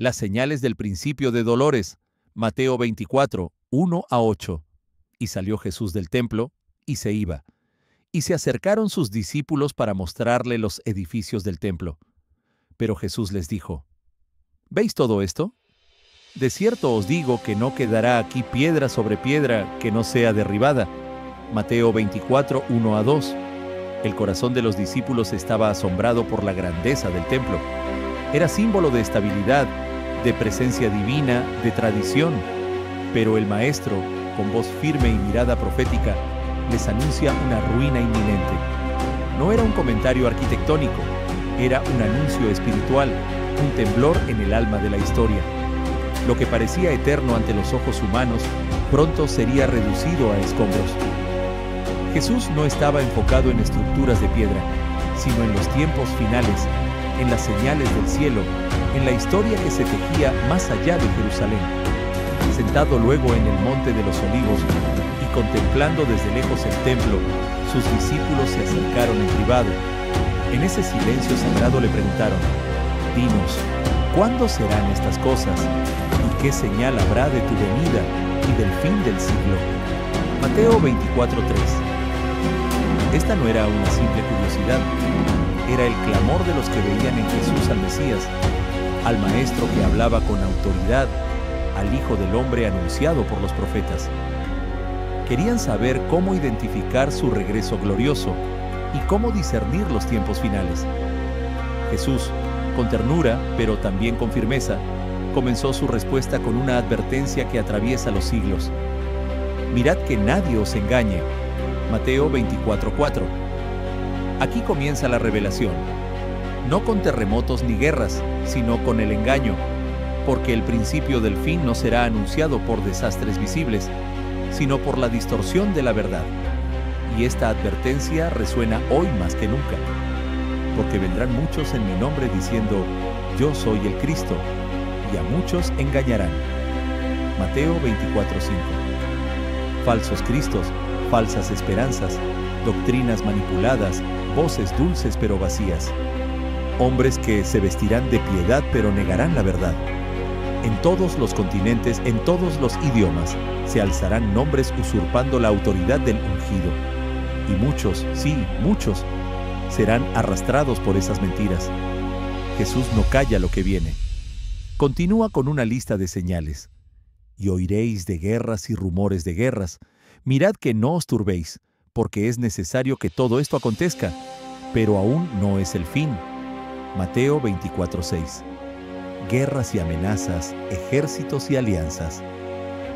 Las señales del principio de dolores. Mateo 24, 1-8. Y salió Jesús del templo, y se iba. Y se acercaron sus discípulos para mostrarle los edificios del templo. Pero Jesús les dijo: ¿Veis todo esto? De cierto os digo que no quedará aquí piedra sobre piedra que no sea derribada. Mateo 24, 1-2. El corazón de los discípulos estaba asombrado por la grandeza del templo. Era símbolo de estabilidad, de presencia divina, de tradición. Pero el maestro, con voz firme y mirada profética, les anuncia una ruina inminente. No era un comentario arquitectónico, era un anuncio espiritual, un temblor en el alma de la historia. Lo que parecía eterno ante los ojos humanos, pronto sería reducido a escombros. Jesús no estaba enfocado en estructuras de piedra, sino en los tiempos finales, en las señales del cielo, en la historia que se tejía más allá de Jerusalén. Sentado luego en el monte de los olivos y contemplando desde lejos el templo, sus discípulos se acercaron en privado. En ese silencio sagrado le preguntaron: «Dinos, ¿cuándo serán estas cosas? ¿Y qué señal habrá de tu venida y del fin del siglo?» Mateo 24:3. Esta no era una simple curiosidad, era el clamor de los que veían en Jesús al Mesías, al Maestro que hablaba con autoridad, al Hijo del Hombre anunciado por los profetas. Querían saber cómo identificar su regreso glorioso y cómo discernir los tiempos finales. Jesús, con ternura, pero también con firmeza, comenzó su respuesta con una advertencia que atraviesa los siglos. «Mirad que nadie os engañe». Mateo 24:4. Aquí comienza la revelación. No con terremotos ni guerras, sino con el engaño, porque el principio del fin no será anunciado por desastres visibles, sino por la distorsión de la verdad. Y esta advertencia resuena hoy más que nunca, porque vendrán muchos en mi nombre diciendo: «Yo soy el Cristo», y a muchos engañarán. Mateo 24:5. Falsos cristos, falsas esperanzas, doctrinas manipuladas, voces dulces pero vacías. Hombres que se vestirán de piedad pero negarán la verdad. En todos los continentes, en todos los idiomas, se alzarán nombres usurpando la autoridad del ungido. Y muchos, sí, muchos, serán arrastrados por esas mentiras. Jesús no calla lo que viene. Continúa con una lista de señales. «Y oiréis de guerras y rumores de guerras. Mirad que no os turbéis, porque es necesario que todo esto acontezca, pero aún no es el fin». Mateo 24:6. Guerras y amenazas, ejércitos y alianzas.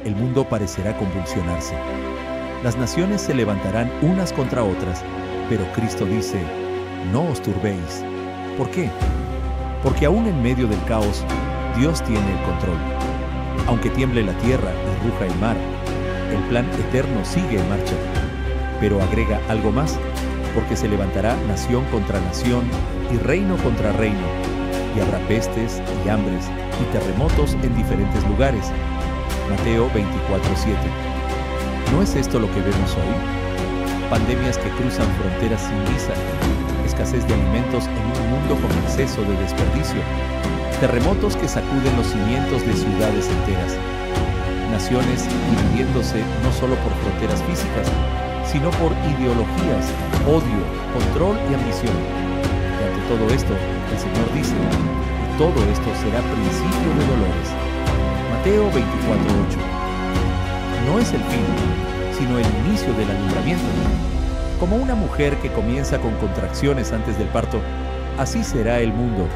El mundo parecerá convulsionarse. Las naciones se levantarán unas contra otras, pero Cristo dice: «No os turbéis». ¿Por qué? Porque aún en medio del caos, Dios tiene el control. Aunque tiemble la tierra y ruja el mar, el plan eterno sigue en marcha. Pero agrega algo más, porque se levantará nación contra nación y reino contra reino, y habrá pestes y hambres y terremotos en diferentes lugares. Mateo 24:7. ¿No es esto lo que vemos hoy? Pandemias que cruzan fronteras sin visa, escasez de alimentos en un mundo con exceso de desperdicio, terremotos que sacuden los cimientos de ciudades enteras, naciones dividiéndose no solo por fronteras físicas, sino por ideologías, odio, control y ambición. Y ante todo esto, el Señor dice: «Y todo esto será principio de dolores». Mateo 24:8. No es el fin, sino el inicio del alumbramiento. Como una mujer que comienza con contracciones antes del parto, así será el mundo,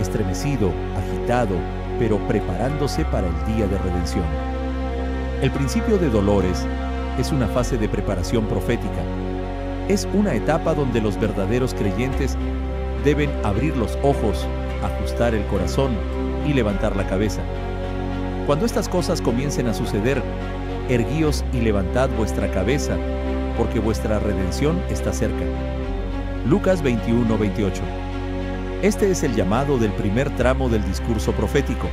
estremecido, agitado, pero preparándose para el día de redención. El principio de dolores es una fase de preparación profética. Es una etapa donde los verdaderos creyentes deben abrir los ojos, ajustar el corazón y levantar la cabeza. Cuando estas cosas comiencen a suceder, erguíos y levantad vuestra cabeza, porque vuestra redención está cerca. Lucas 21:28. Este es el llamado del primer tramo del discurso profético.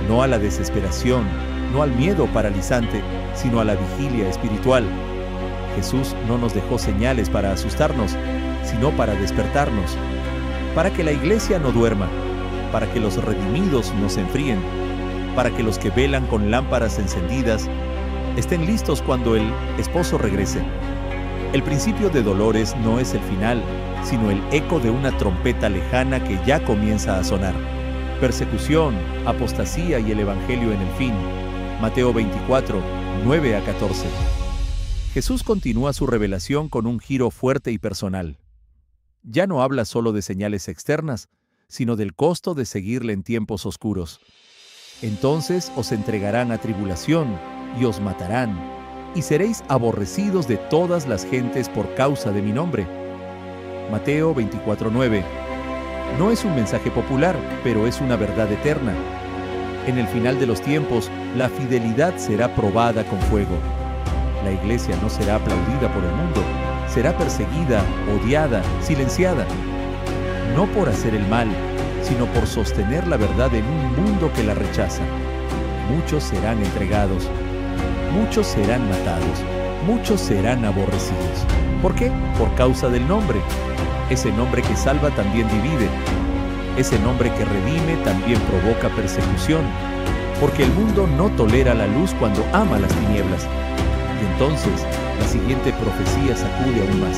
No a la desesperación, no al miedo paralizante, sino a la vigilia espiritual. Jesús no nos dejó señales para asustarnos, sino para despertarnos, para que la iglesia no duerma, para que los redimidos no se enfríen, para que los que velan con lámparas encendidas estén listos cuando el esposo regrese. El principio de dolores no es el final, sino el eco de una trompeta lejana que ya comienza a sonar. Persecución, apostasía y el evangelio en el fin. Mateo 24, 9 a 14. Jesús continúa su revelación con un giro fuerte y personal. Ya no habla solo de señales externas, sino del costo de seguirle en tiempos oscuros. Entonces os entregarán a tribulación y os matarán, y seréis aborrecidos de todas las gentes por causa de mi nombre. Mateo 24:9. No es un mensaje popular, pero es una verdad eterna. En el final de los tiempos, la fidelidad será probada con fuego. La iglesia no será aplaudida por el mundo, será perseguida, odiada, silenciada. No por hacer el mal, sino por sostener la verdad en un mundo que la rechaza. Muchos serán entregados, muchos serán matados, muchos serán aborrecidos. ¿Por qué? Por causa del nombre. Ese nombre que salva también divide. Ese nombre que redime también provoca persecución. Porque el mundo no tolera la luz cuando ama las tinieblas. Y entonces, la siguiente profecía sacude aún más.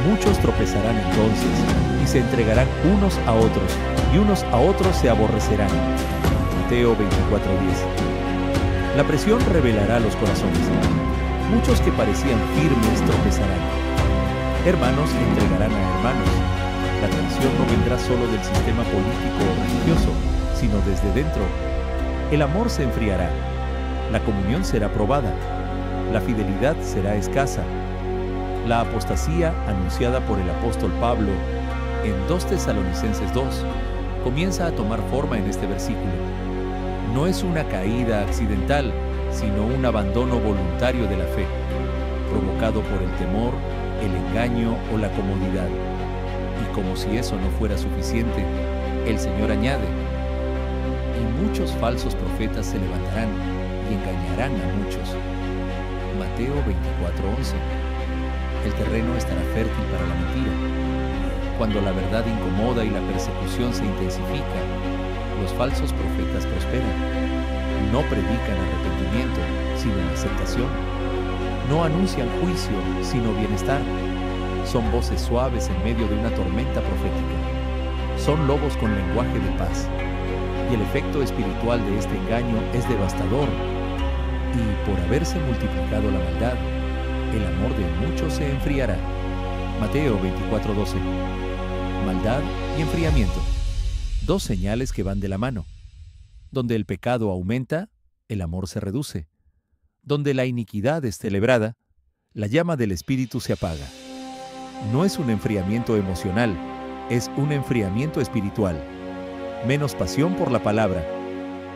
Muchos tropezarán entonces, y se entregarán unos a otros, y unos a otros se aborrecerán. Mateo 24:10. La presión revelará los corazones. Muchos que parecían firmes tropezarán. Hermanos entregarán a hermanos. La traición no vendrá solo del sistema político o religioso, sino desde dentro. El amor se enfriará. La comunión será probada. La fidelidad será escasa. La apostasía anunciada por el apóstol Pablo en 2 Tesalonicenses 2 comienza a tomar forma en este versículo. No es una caída accidental, sino un abandono voluntario de la fe, provocado por el temor, el engaño o la comodidad. Y como si eso no fuera suficiente, el Señor añade: y muchos falsos profetas se levantarán y engañarán a muchos. Mateo 24:11. El terreno estará fértil para la mentira. Cuando la verdad incomoda y la persecución se intensifica, los falsos profetas prosperan. No predican arrepentimiento, sino aceptación. No anuncian juicio, sino bienestar. Son voces suaves en medio de una tormenta profética. Son lobos con lenguaje de paz. Y el efecto espiritual de este engaño es devastador. Y por haberse multiplicado la maldad, el amor de muchos se enfriará. Mateo 24:12. Maldad y enfriamiento. Dos señales que van de la mano. Donde el pecado aumenta, el amor se reduce. Donde la iniquidad es celebrada, la llama del Espíritu se apaga. No es un enfriamiento emocional, es un enfriamiento espiritual. Menos pasión por la palabra,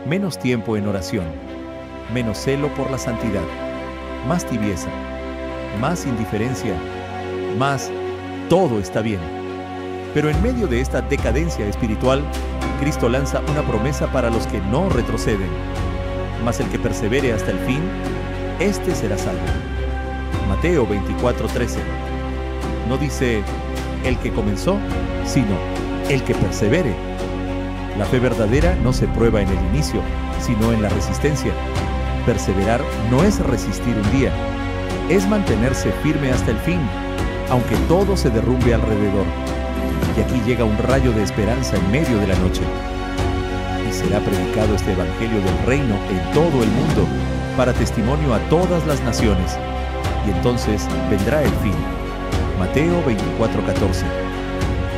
menos tiempo en oración, menos celo por la santidad, más tibieza, más indiferencia, más todo está bien. Pero en medio de esta decadencia espiritual, Cristo lanza una promesa para los que no retroceden. Mas el que persevere hasta el fin, éste será salvo. Mateo 24:13. No dice el que comenzó, sino el que persevere. La fe verdadera no se prueba en el inicio, sino en la resistencia. Perseverar no es resistir un día, es mantenerse firme hasta el fin, aunque todo se derrumbe alrededor. Y aquí llega un rayo de esperanza en medio de la noche. Y será predicado este evangelio del reino en todo el mundo, para testimonio a todas las naciones. Y entonces vendrá el fin. Mateo 24:14.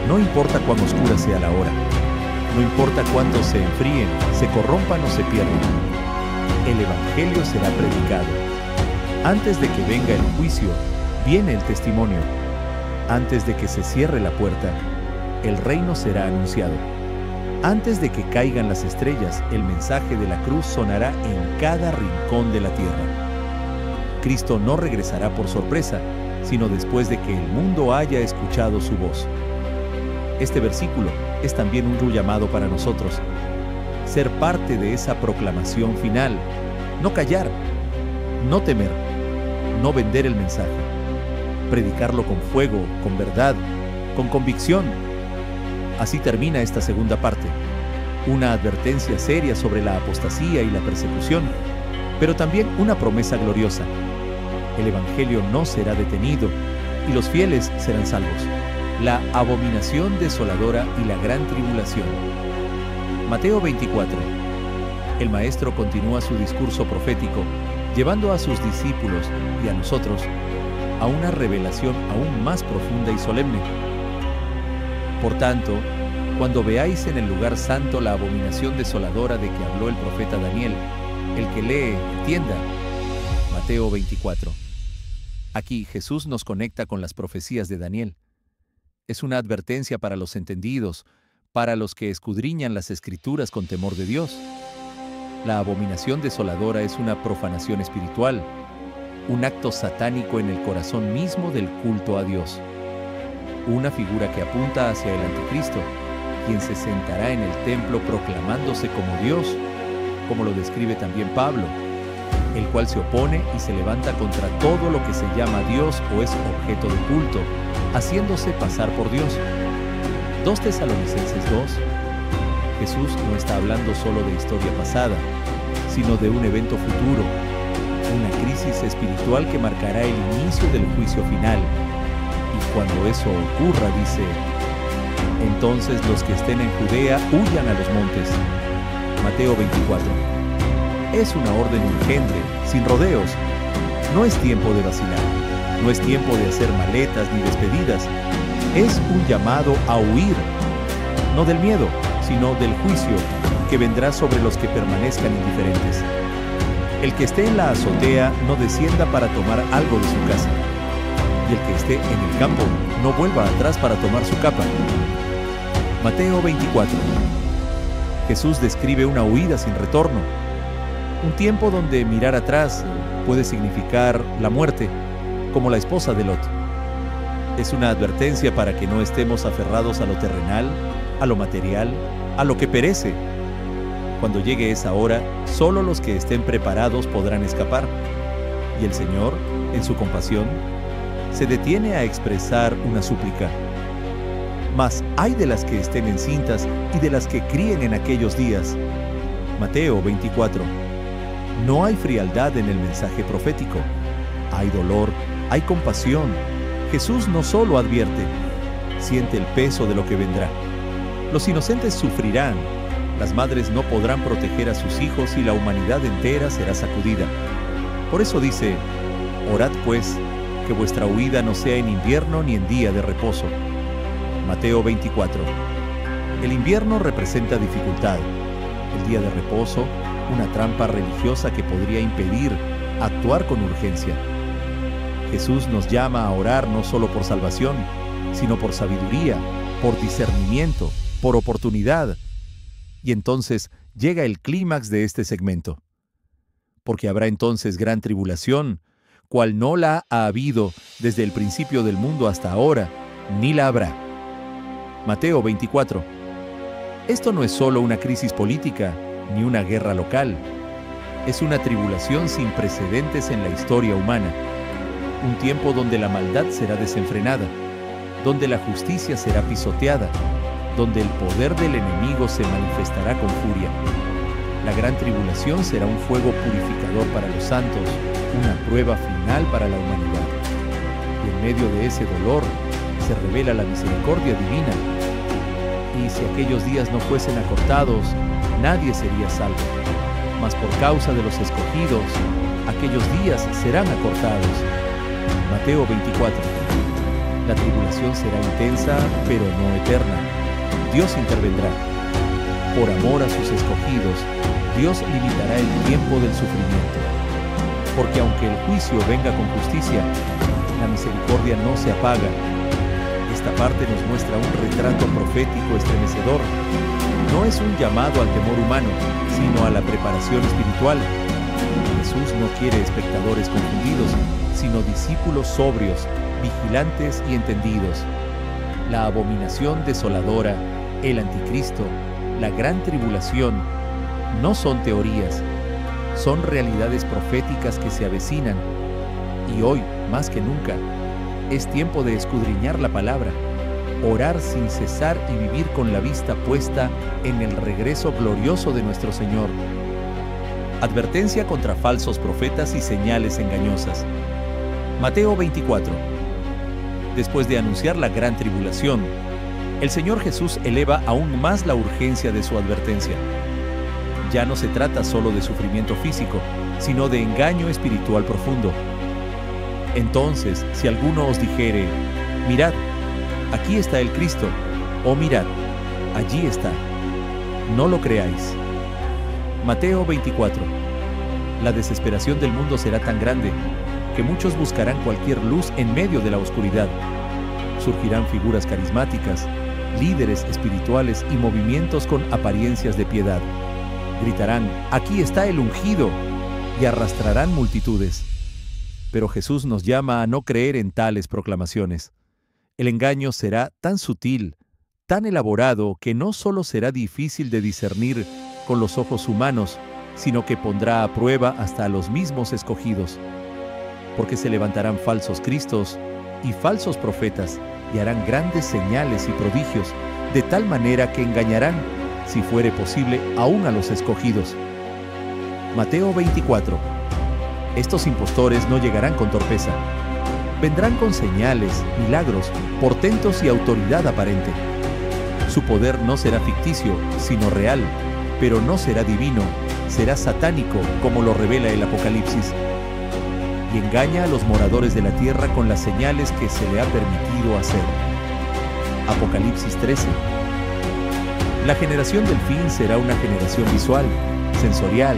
No importa cuán oscura sea la hora, no importa cuánto se enfríen, se corrompan o se pierdan, el evangelio será predicado. Antes de que venga el juicio, viene el testimonio. Antes de que se cierre la puerta, el reino será anunciado. Antes de que caigan las estrellas, el mensaje de la cruz sonará en cada rincón de la tierra. Cristo no regresará por sorpresa, sino después de que el mundo haya escuchado su voz. Este versículo es también un llamado para nosotros. Ser parte de esa proclamación final. No callar, no temer, no vender el mensaje. Predicarlo con fuego, con verdad, con convicción. Así termina esta segunda parte. una advertencia seria sobre la apostasía y la persecución, pero también una promesa gloriosa. El Evangelio no será detenido y los fieles serán salvos. La abominación desoladora y la gran tribulación. Mateo 24. El Maestro continúa su discurso profético, llevando a sus discípulos y a nosotros a una revelación aún más profunda y solemne. Por tanto, cuando veáis en el lugar santo la abominación desoladora de que habló el profeta Daniel, el que lee, entienda. Mateo 24. Aquí Jesús nos conecta con las profecías de Daniel. Es una advertencia para los entendidos, para los que escudriñan las Escrituras con temor de Dios. La abominación desoladora es una profanación espiritual, un acto satánico en el corazón mismo del culto a Dios. Una figura que apunta hacia el Anticristo, quien se sentará en el templo proclamándose como Dios, como lo describe también Pablo, el cual se opone y se levanta contra todo lo que se llama Dios o es objeto de culto, haciéndose pasar por Dios. 2 Tesalonicenses 2. Jesús no está hablando solo de historia pasada, sino de un evento futuro, una crisis espiritual que marcará el inicio del juicio final. Y cuando eso ocurra, dice, entonces los que estén en Judea huyan a los montes. Mateo 24. Es una orden urgente, sin rodeos. No es tiempo de vacilar, no es tiempo de hacer maletas ni despedidas. Es un llamado a huir, no del miedo, sino del juicio que vendrá sobre los que permanezcan indiferentes. El que esté en la azotea no descienda para tomar algo de su casa, y el que esté en el campo no vuelva atrás para tomar su capa. Mateo 24. Jesús describe una huida sin retorno, un tiempo donde mirar atrás puede significar la muerte, como la esposa de Lot. Es una advertencia para que no estemos aferrados a lo terrenal, a lo material, a lo que perece. Cuando llegue esa hora, solo los que estén preparados podrán escapar. Y el Señor, en su compasión, se detiene a expresar una súplica. Mas ay de las que estén encintas y de las que críen en aquellos días. Mateo 24. No hay frialdad en el mensaje profético. Hay dolor, hay compasión. Jesús no solo advierte, siente el peso de lo que vendrá. Los inocentes sufrirán, las madres no podrán proteger a sus hijos y la humanidad entera será sacudida. Por eso dice, orad pues, que vuestra huida no sea en invierno ni en día de reposo. Mateo 24. El invierno representa dificultad, el día de reposo, una trampa religiosa que podría impedir actuar con urgencia. Jesús nos llama a orar no solo por salvación, sino por sabiduría, por discernimiento, por oportunidad. Y entonces llega el clímax de este segmento. Porque habrá entonces gran tribulación, cual no la ha habido desde el principio del mundo hasta ahora, ni la habrá. Mateo 24. Esto no es solo una crisis política, ni una guerra local. Es una tribulación sin precedentes en la historia humana. Un tiempo donde la maldad será desenfrenada, donde la justicia será pisoteada, donde el poder del enemigo se manifestará con furia. La gran tribulación será un fuego purificador para los santos, una prueba final para la humanidad. Y en medio de ese dolor se revela la misericordia divina. Y si aquellos días no fuesen acortados, nadie sería salvo. Mas por causa de los escogidos, aquellos días serán acortados. Mateo 24. La tribulación será intensa, pero no eterna. Dios intervendrá. Por amor a sus escogidos, Dios limitará el tiempo del sufrimiento. Porque aunque el juicio venga con justicia, la misericordia no se apaga. Esta parte nos muestra un retrato profético estremecedor. No es un llamado al temor humano, sino a la preparación espiritual. Jesús no quiere espectadores confundidos, sino discípulos sobrios, vigilantes y entendidos. La abominación desoladora, el anticristo, la gran tribulación, no son teorías, son realidades proféticas que se avecinan. Y hoy, más que nunca, es tiempo de escudriñar la palabra, orar sin cesar y vivir con la vista puesta en el regreso glorioso de nuestro Señor. Advertencia contra falsos profetas y señales engañosas. Mateo 24. Después de anunciar la gran tribulación, el Señor Jesús eleva aún más la urgencia de su advertencia. Ya no se trata solo de sufrimiento físico, sino de engaño espiritual profundo. Entonces, si alguno os dijere, mirad, aquí está el Cristo, o mirad, allí está, no lo creáis. Mateo 24. La desesperación del mundo será tan grande que muchos buscarán cualquier luz en medio de la oscuridad. Surgirán figuras carismáticas, líderes espirituales y movimientos con apariencias de piedad. Gritarán, aquí está el ungido, y arrastrarán multitudes. Pero Jesús nos llama a no creer en tales proclamaciones. El engaño será tan sutil, tan elaborado, que no solo será difícil de discernir con los ojos humanos, sino que pondrá a prueba hasta a los mismos escogidos. Porque se levantarán falsos cristos y falsos profetas, y harán grandes señales y prodigios, de tal manera que engañarán, si fuere posible, aún a los escogidos. Mateo 24. Estos impostores no llegarán con torpeza. Vendrán con señales, milagros, portentos y autoridad aparente. Su poder no será ficticio, sino real, pero no será divino, será satánico, como lo revela el Apocalipsis. Y engaña a los moradores de la tierra con las señales que se le ha permitido hacer. Apocalipsis 13. La generación del fin será una generación visual, sensorial.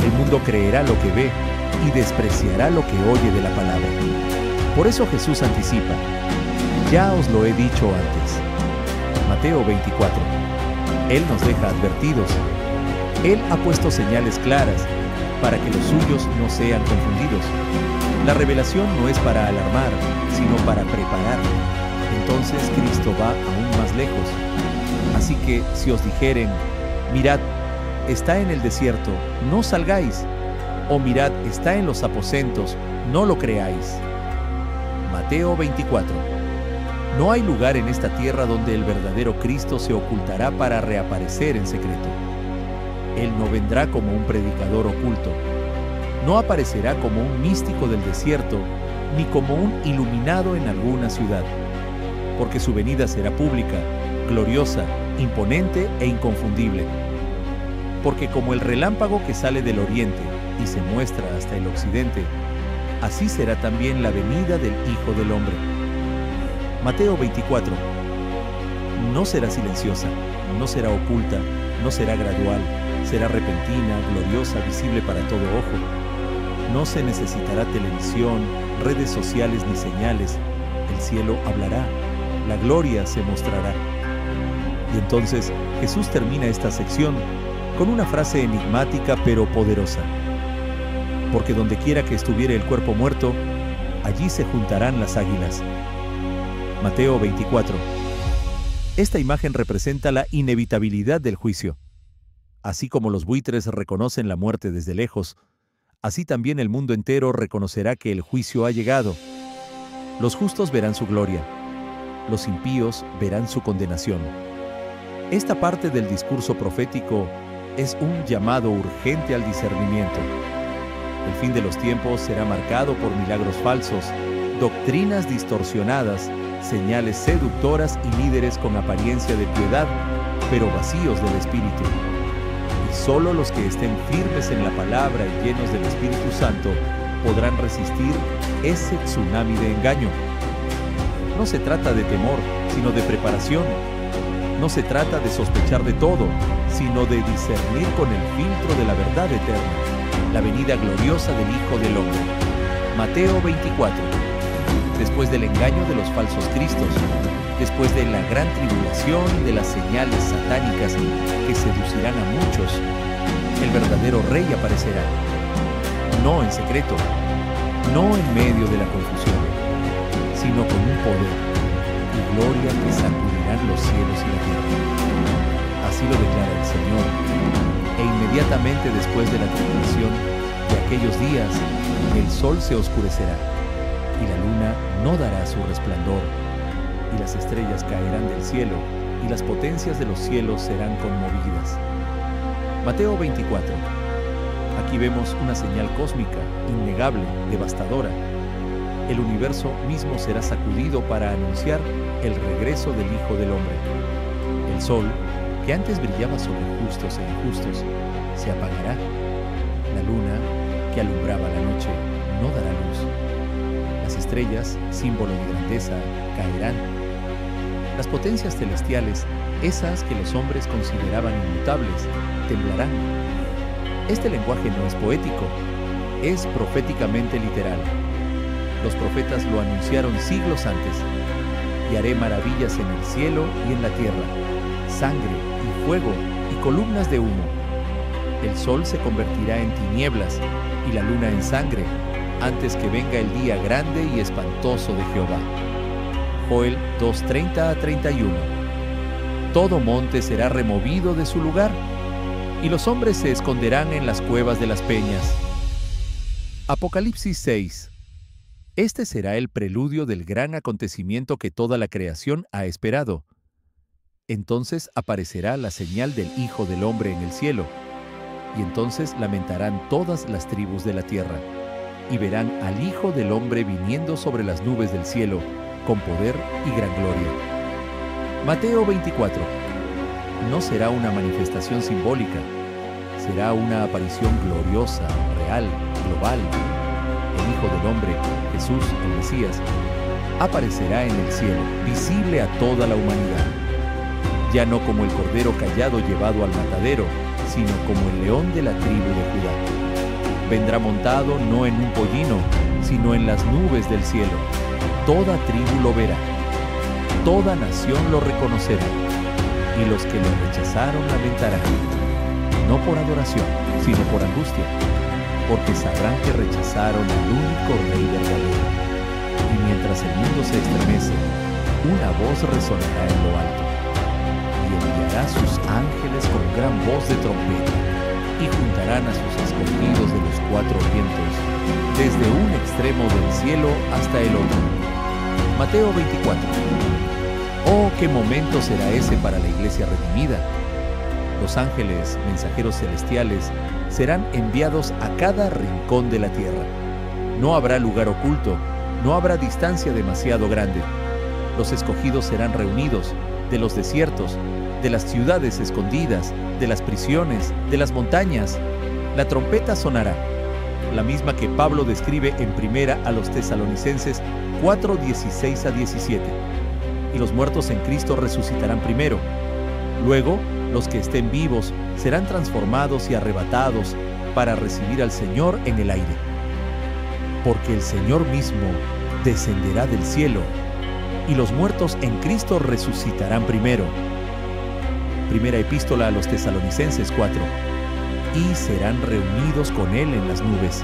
El mundo creerá lo que ve y despreciará lo que oye de la palabra. Por eso Jesús anticipa, ya os lo he dicho antes. Mateo 24. Él nos deja advertidos. Él ha puesto señales claras para que los suyos no sean confundidos. La revelación no es para alarmar, sino para preparar. Entonces Cristo va aún más lejos. Así que si os dijeren, mirad, está en el desierto, no salgáis, o mirad, está en los aposentos, no lo creáis. Mateo 24. No hay lugar en esta tierra donde el verdadero Cristo se ocultará para reaparecer en secreto. Él no vendrá como un predicador oculto. No aparecerá como un místico del desierto, ni como un iluminado en alguna ciudad. Porque su venida será pública, gloriosa, imponente e inconfundible. Porque como el relámpago que sale del oriente y se muestra hasta el occidente, así será también la venida del Hijo del Hombre. Mateo 24. No será silenciosa, no será oculta, no será gradual, será repentina, gloriosa, visible para todo ojo. No se necesitará televisión, redes sociales ni señales. El cielo hablará, la gloria se mostrará. Y entonces Jesús termina esta sección con una frase enigmática pero poderosa. Porque donde quiera que estuviere el cuerpo muerto, allí se juntarán las águilas. Mateo 24. Esta imagen representa la inevitabilidad del juicio. Así como los buitres reconocen la muerte desde lejos, así también el mundo entero reconocerá que el juicio ha llegado. Los justos verán su gloria, los impíos verán su condenación. Esta parte del discurso profético es un llamado urgente al discernimiento. El fin de los tiempos será marcado por milagros falsos, doctrinas distorsionadas, señales seductoras y líderes con apariencia de piedad, pero vacíos del Espíritu. Y solo los que estén firmes en la palabra y llenos del Espíritu Santo podrán resistir ese tsunami de engaño. No se trata de temor, sino de preparación. No se trata de sospechar de todo, sino de discernir con el filtro de la verdad eterna, la venida gloriosa del Hijo del Hombre. Mateo 24. Después del engaño de los falsos cristos, después de la gran tribulación y de las señales satánicas que seducirán a muchos, el verdadero Rey aparecerá. No en secreto, no en medio de la confusión, sino con un poder y gloria que sacudirán los cielos y la tierra. Así lo declara el Señor. E inmediatamente después de la tribulación de aquellos días, el sol se oscurecerá y la luna no dará su resplandor, y las estrellas caerán del cielo, y las potencias de los cielos serán conmovidas. Mateo 24. Aquí vemos una señal cósmica, innegable, devastadora. El universo mismo será sacudido para anunciar el regreso del Hijo del Hombre. El sol, que antes brillaba sobre justos e injustos, se apagará. La luna, que alumbraba la noche, no dará luz. Las estrellas, símbolo de grandeza, caerán. Las potencias celestiales, esas que los hombres consideraban inmutables, temblarán. Este lenguaje no es poético, es proféticamente literal. Los profetas lo anunciaron siglos antes. Y haré maravillas en el cielo y en la tierra, sangre y fuego y columnas de humo. El sol se convertirá en tinieblas y la luna en sangre, antes que venga el día grande y espantoso de Jehová. Joel 2:30-31. Todo monte será removido de su lugar, y los hombres se esconderán en las cuevas de las peñas. Apocalipsis 6. Este será el preludio del gran acontecimiento que toda la creación ha esperado. Entonces aparecerá la señal del Hijo del Hombre en el cielo, y entonces lamentarán todas las tribus de la tierra, y verán al Hijo del Hombre viniendo sobre las nubes del cielo, con poder y gran gloria. Mateo 24. No será una manifestación simbólica, será una aparición gloriosa, real, global. El Hijo del Hombre, Jesús, el Mesías, aparecerá en el cielo, visible a toda la humanidad. Ya no como el cordero callado llevado al matadero, sino como el león de la tribu de Judá. Vendrá montado no en un pollino, sino en las nubes del cielo. Toda tribu lo verá, toda nación lo reconocerá, y los que lo rechazaron lamentarán, no por adoración, sino por angustia, porque sabrán que rechazaron al único Rey verdadero. Y mientras el mundo se estremece, una voz resonará en lo alto, y enviará sus ángeles con gran voz de trompeta, y juntarán a sus escogidos de los cuatro vientos, desde un extremo del cielo hasta el otro. Mateo 24. Oh, qué momento será ese para la iglesia redimida. Los ángeles, mensajeros celestiales, serán enviados a cada rincón de la tierra. No habrá lugar oculto, no habrá distancia demasiado grande. Los escogidos serán reunidos de los desiertos, de las ciudades escondidas, de las prisiones, de las montañas. La trompeta sonará, la misma que Pablo describe en primera a los Tesalonicenses 4:16-17. Y los muertos en Cristo resucitarán primero. Luego, los que estén vivos serán transformados y arrebatados para recibir al Señor en el aire. Porque el Señor mismo descenderá del cielo, y los muertos en Cristo resucitarán primero. Primera epístola a los Tesalonicenses 4. Y serán reunidos con Él en las nubes.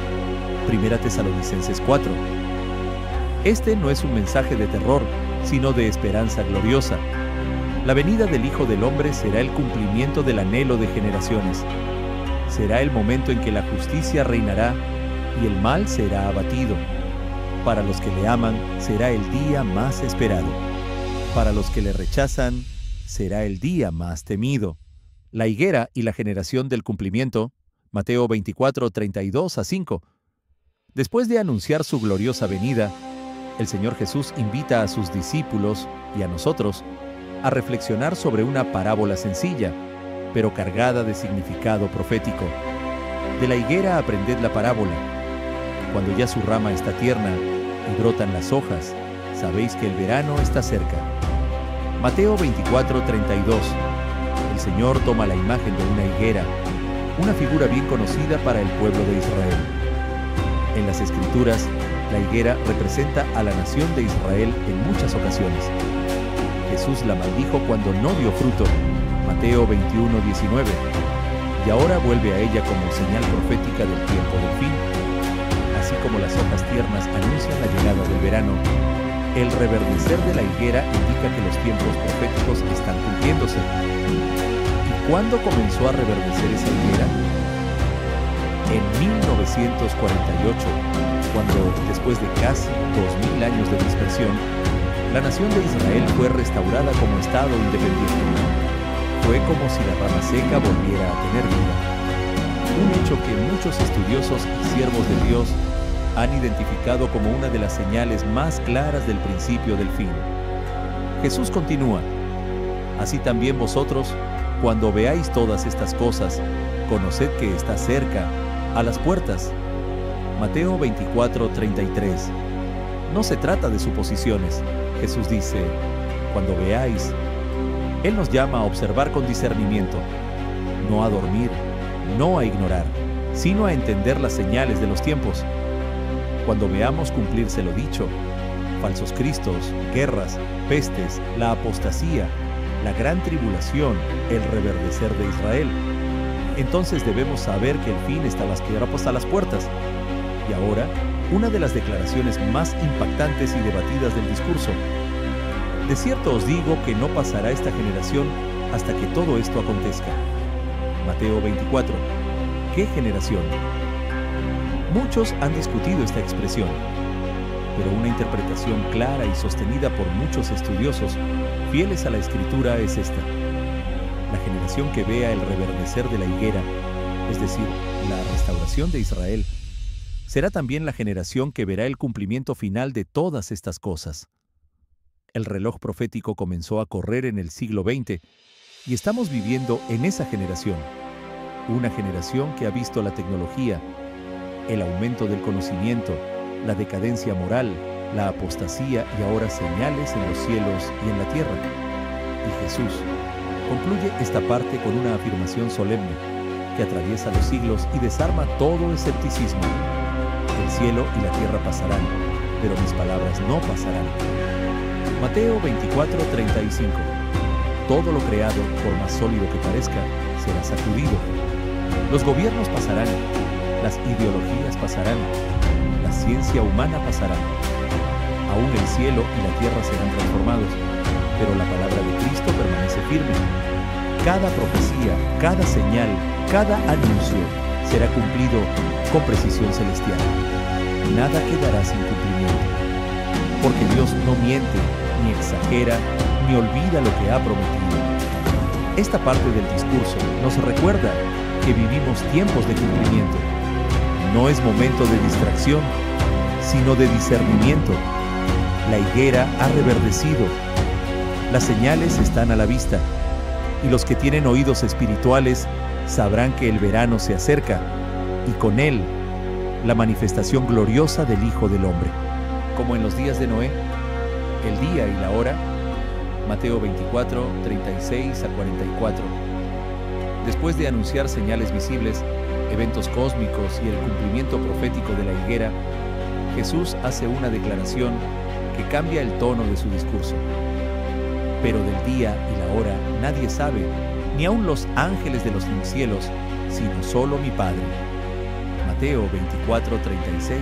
Primera Tesalonicenses 4. Este no es un mensaje de terror, sino de esperanza gloriosa. La venida del Hijo del Hombre será el cumplimiento del anhelo de generaciones. Será el momento en que la justicia reinará y el mal será abatido. Para los que le aman, será el día más esperado. Para los que le rechazan, será el día más temido. La higuera y la generación del cumplimiento, Mateo 24, 32-5. Después de anunciar su gloriosa venida, el Señor Jesús invita a sus discípulos y a nosotros a reflexionar sobre una parábola sencilla, pero cargada de significado profético. De la higuera aprended la parábola. Cuando ya su rama está tierna y brotan las hojas, sabéis que el verano está cerca. Mateo 24, 32. El Señor toma la imagen de una higuera, una figura bien conocida para el pueblo de Israel. En las Escrituras, la higuera representa a la nación de Israel en muchas ocasiones. Jesús la maldijo cuando no dio fruto, Mateo 21, 19, y ahora vuelve a ella como señal profética del tiempo del fin. Así como las hojas tiernas anuncian la llegada del verano, el reverdecer de la higuera indica que los tiempos proféticos están cumpliéndose. ¿Y cuándo comenzó a reverdecer esa higuera? En 1948, cuando, después de casi 2000 años de dispersión, La nación de Israel fue restaurada como Estado independiente. Fue como si la rama seca volviera a tener vida. Un hecho que muchos estudiosos y siervos de Dios han identificado como una de las señales más claras del principio del fin. Jesús continúa: así también vosotros, cuando veáis todas estas cosas, conoced que está cerca, a las puertas. Mateo 24:33. No se trata de suposiciones. Jesús dice, cuando veáis. Él nos llama a observar con discernimiento, no a dormir, no a ignorar, sino a entender las señales de los tiempos. Cuando veamos cumplirse lo dicho, falsos cristos, guerras, pestes, la apostasía, la gran tribulación, el reverdecer de Israel, entonces debemos saber que el fin está a las puertas. Y ahora, una de las declaraciones más impactantes y debatidas del discurso. De cierto os digo que no pasará esta generación hasta que todo esto acontezca. Mateo 24. ¿Qué generación? Muchos han discutido esta expresión, pero una interpretación clara y sostenida por muchos estudiosos fieles a la Escritura es esta: la generación que vea el reverdecer de la higuera, es decir, la restauración de Israel, será también la generación que verá el cumplimiento final de todas estas cosas. El reloj profético comenzó a correr en el siglo XX y estamos viviendo en esa generación. Una generación que ha visto la tecnología, el aumento del conocimiento, la decadencia moral, la apostasía y ahora señales en los cielos y en la tierra. Y Jesús concluye esta parte con una afirmación solemne que atraviesa los siglos y desarma todo escepticismo. El cielo y la tierra pasarán, pero mis palabras no pasarán. Mateo 24:35. Todo lo creado, por más sólido que parezca, será sacudido. Los gobiernos pasarán, las ideologías pasarán, la ciencia humana pasará. Aún el cielo y la tierra serán transformados, pero la palabra de Cristo permanece firme. Cada profecía, cada señal, cada anuncio será cumplido con precisión celestial. Nada quedará sin cumplimiento, porque Dios no miente, ni exagera, ni olvida lo que ha prometido. Esta parte del discurso nos recuerda que vivimos tiempos de cumplimiento. No es momento de distracción, sino de discernimiento. La higuera ha reverdecido, las señales están a la vista, y los que tienen oídos espirituales sabrán que el verano se acerca, y con él, la manifestación gloriosa del Hijo del Hombre. Como en los días de Noé, el día y la hora, Mateo 24:36-44. Después de anunciar señales visibles, eventos cósmicos y el cumplimiento profético de la higuera, Jesús hace una declaración que cambia el tono de su discurso. Pero del día y la hora nadie sabe, ni aun los ángeles de los cielos, sino solo mi Padre. Mateo 24:36.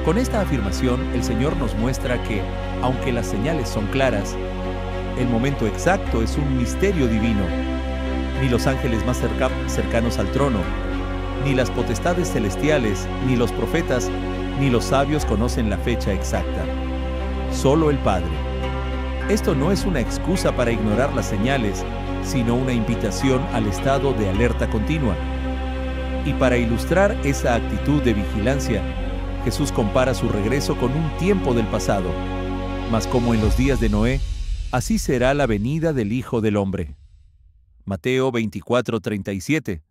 Con esta afirmación, el Señor nos muestra que, aunque las señales son claras, el momento exacto es un misterio divino. Ni los ángeles más cercanos al trono, ni las potestades celestiales, ni los profetas, ni los sabios conocen la fecha exacta. Solo el Padre. Esto no es una excusa para ignorar las señales, sino una invitación al estado de alerta continua. Y para ilustrar esa actitud de vigilancia, Jesús compara su regreso con un tiempo del pasado. Mas como en los días de Noé, así será la venida del Hijo del Hombre. Mateo 24:37.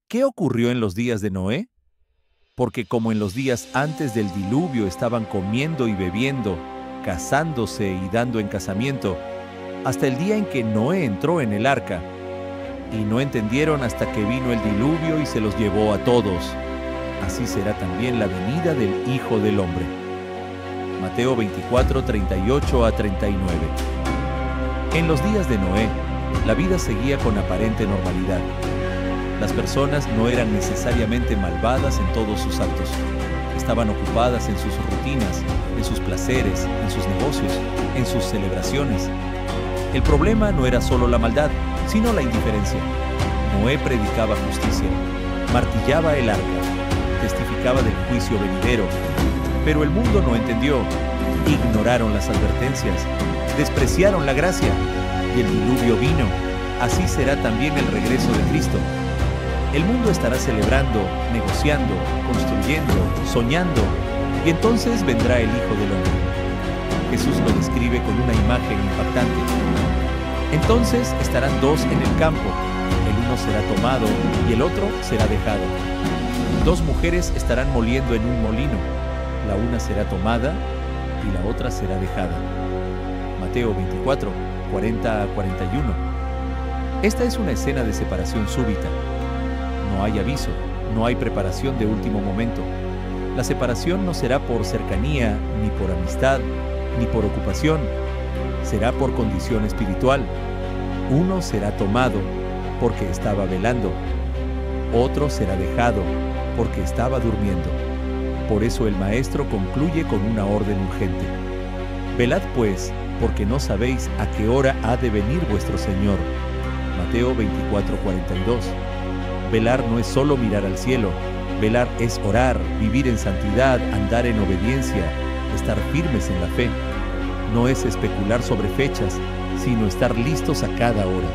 ¿Qué ocurrió en los días de Noé? Porque como en los días antes del diluvio estaban comiendo y bebiendo, casándose y dando en casamiento, hasta el día en que Noé entró en el arca, y no entendieron hasta que vino el diluvio y se los llevó a todos. Así será también la venida del Hijo del Hombre. Mateo 24:38-39. En los días de Noé, la vida seguía con aparente normalidad. Las personas no eran necesariamente malvadas en todos sus actos. Estaban ocupadas en sus rutinas, en sus placeres, en sus negocios, en sus celebraciones. El problema no era solo la maldad, sino la indiferencia. Noé predicaba justicia, martillaba el arca, testificaba del juicio venidero, pero el mundo no entendió. ignoraron las advertencias, despreciaron la gracia, y el diluvio vino. Así será también el regreso de Cristo. El mundo estará celebrando, negociando, construyendo, soñando, y entonces vendrá el Hijo del Hombre. Jesús lo describe con una imagen impactante. Entonces estarán dos en el campo, el uno será tomado y el otro será dejado. Dos mujeres estarán moliendo en un molino, la una será tomada y la otra será dejada. Mateo 24, 40 a 41. Esta es una escena de separación súbita. No hay aviso, no hay preparación de último momento. La separación no será por cercanía, ni por amistad, ni por ocupación. Será por condición espiritual. Uno será tomado porque estaba velando. Otro será dejado porque estaba durmiendo. Por eso el Maestro concluye con una orden urgente. Velad pues, porque no sabéis a qué hora ha de venir vuestro Señor. Mateo 24, 42. Velar no es solo mirar al cielo. Velar es orar, vivir en santidad, andar en obediencia, estar firmes en la fe. No es especular sobre fechas, sino estar listos a cada hora.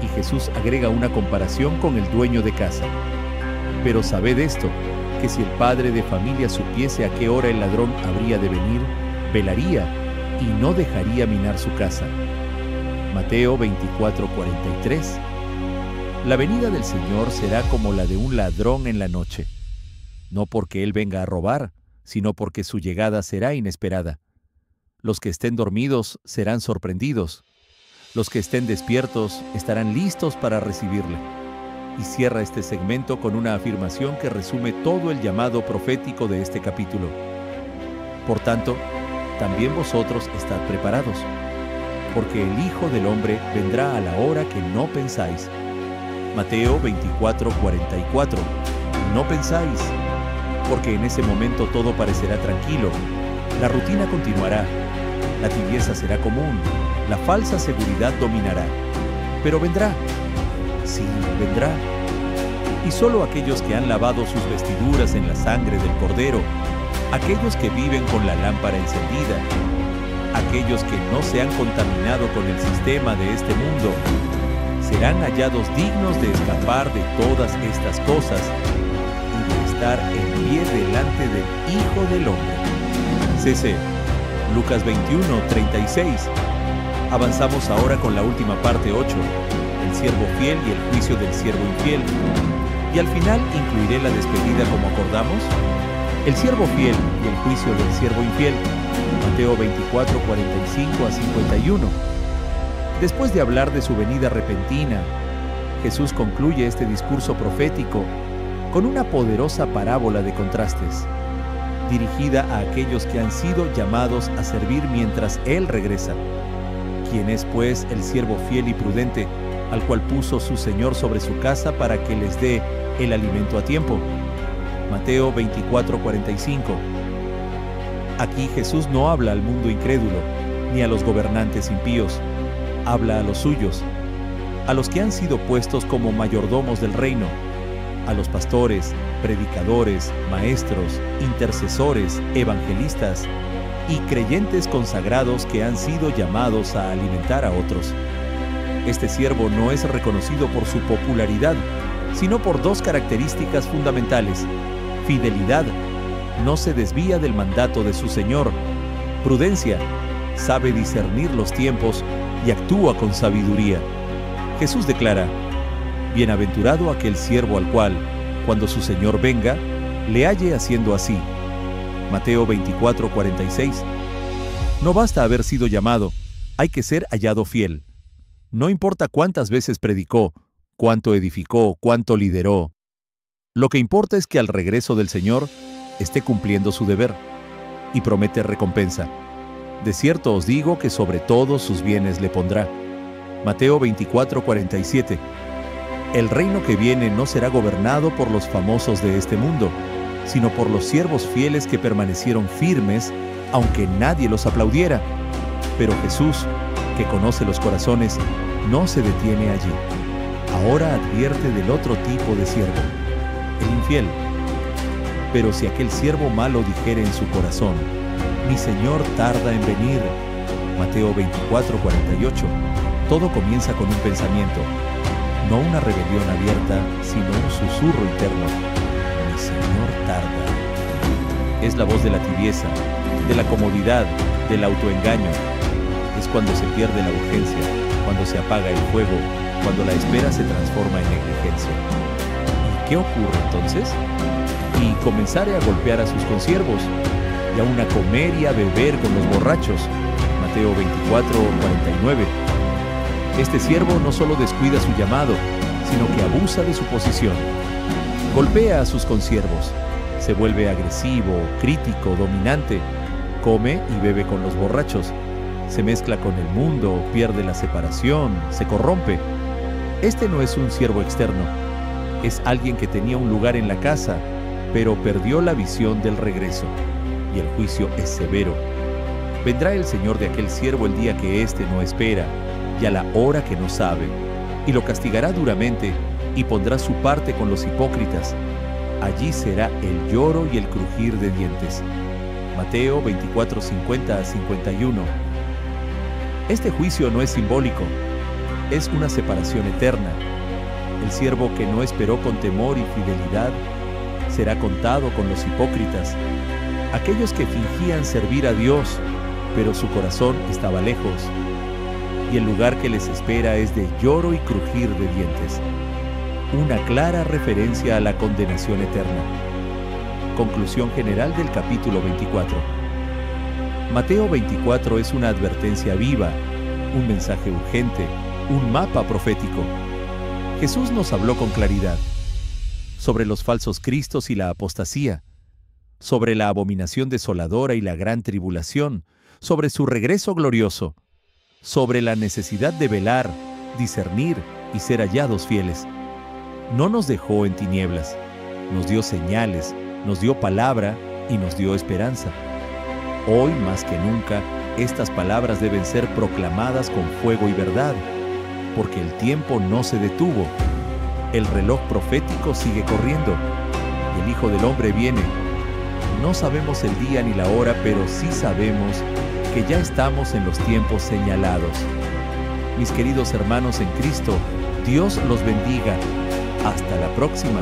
Y Jesús agrega una comparación con el dueño de casa. Pero sabed esto, que si el padre de familia supiese a qué hora el ladrón habría de venir, velaría y no dejaría minar su casa. Mateo 24, 43. La venida del Señor será como la de un ladrón en la noche. No porque Él venga a robar, sino porque su llegada será inesperada. Los que estén dormidos serán sorprendidos. Los que estén despiertos estarán listos para recibirle. Y cierra este segmento con una afirmación que resume todo el llamado profético de este capítulo. Por tanto, también vosotros estad preparados, porque el Hijo del Hombre vendrá a la hora que no pensáis. Mateo 24, 44. No pensáis, porque en ese momento todo parecerá tranquilo, la rutina continuará, la tibieza será común, la falsa seguridad dominará. Pero vendrá, sí, vendrá. Y solo aquellos que han lavado sus vestiduras en la sangre del Cordero, aquellos que viven con la lámpara encendida, aquellos que no se han contaminado con el sistema de este mundo, serán hallados dignos de escapar de todas estas cosas y de estar en pie delante del Hijo del Hombre. C.C. Lucas 21, 36. Avanzamos ahora con la última parte 8, el siervo fiel y el juicio del siervo infiel. Y al final incluiré la despedida como acordamos. El siervo fiel y el juicio del siervo infiel. Mateo 24, 45 a 51. Después de hablar de su venida repentina, Jesús concluye este discurso profético con una poderosa parábola de contrastes, dirigida a aquellos que han sido llamados a servir mientras Él regresa. ¿Quién es, pues, el siervo fiel y prudente, al cual puso su Señor sobre su casa para que les dé el alimento a tiempo? Mateo 24, 45. Aquí Jesús no habla al mundo incrédulo, ni a los gobernantes impíos. Habla a los suyos, a los que han sido puestos como mayordomos del reino, a los pastores, predicadores, maestros, intercesores, evangelistas y creyentes consagrados que han sido llamados a alimentar a otros. Este siervo no es reconocido por su popularidad, sino por dos características fundamentales: fidelidad, no se desvía del mandato de su Señor; prudencia, sabe discernir los tiempos y actúa con sabiduría. Jesús declara: bienaventurado aquel siervo al cual, cuando su Señor venga, le halle haciendo así. Mateo 24, 46. No basta haber sido llamado, hay que ser hallado fiel. No importa cuántas veces predicó, cuánto edificó, cuánto lideró. Lo que importa es que al regreso del Señor esté cumpliendo su deber, y promete recompensa. De cierto os digo que sobre todos sus bienes le pondrá. Mateo 24, 47. El reino que viene no será gobernado por los famosos de este mundo, sino por los siervos fieles que permanecieron firmes, aunque nadie los aplaudiera. Pero Jesús, que conoce los corazones, no se detiene allí. Ahora advierte del otro tipo de siervo, el infiel. Pero si aquel siervo malo dijere en su corazón: Mi Señor tarda en venir. Mateo 24:48. Todo comienza con un pensamiento, no una rebelión abierta, sino un susurro interno. Mi Señor tarda. Es la voz de la tibieza, de la comodidad, del autoengaño. Es cuando se pierde la urgencia, cuando se apaga el fuego, cuando la espera se transforma en negligencia. ¿Y qué ocurre entonces? Y comenzaré a golpear a sus consiervos, y aún a comer y a beber con los borrachos. Mateo 24:49. Este siervo no solo descuida su llamado, sino que abusa de su posición. Golpea a sus consiervos, se vuelve agresivo, crítico, dominante, come y bebe con los borrachos, se mezcla con el mundo, pierde la separación, se corrompe. Este no es un siervo externo, es alguien que tenía un lugar en la casa, pero perdió la visión del regreso, y el juicio es severo. Vendrá el Señor de aquel siervo el día que éste no espera, y a la hora que no sabe, y lo castigará duramente, y pondrá su parte con los hipócritas. Allí será el lloro y el crujir de dientes. Mateo 24:50-51. Este juicio no es simbólico, es una separación eterna. El siervo que no esperó con temor y fidelidad será contado con los hipócritas, aquellos que fingían servir a Dios, pero su corazón estaba lejos. Y el lugar que les espera es de lloro y crujir de dientes. Una clara referencia a la condenación eterna. Conclusión general del capítulo 24. Mateo 24 es una advertencia viva, un mensaje urgente, un mapa profético. Jesús nos habló con claridad sobre los falsos cristos y la apostasía, sobre la abominación desoladora y la gran tribulación, sobre su regreso glorioso, sobre la necesidad de velar, discernir y ser hallados fieles. No nos dejó en tinieblas, nos dio señales, nos dio palabra y nos dio esperanza. Hoy más que nunca, estas palabras deben ser proclamadas con fuego y verdad, porque el tiempo no se detuvo. El reloj profético sigue corriendo, y el Hijo del Hombre viene. No sabemos el día ni la hora, pero sí sabemos que ya estamos en los tiempos señalados. Mis queridos hermanos en Cristo, Dios los bendiga. Hasta la próxima.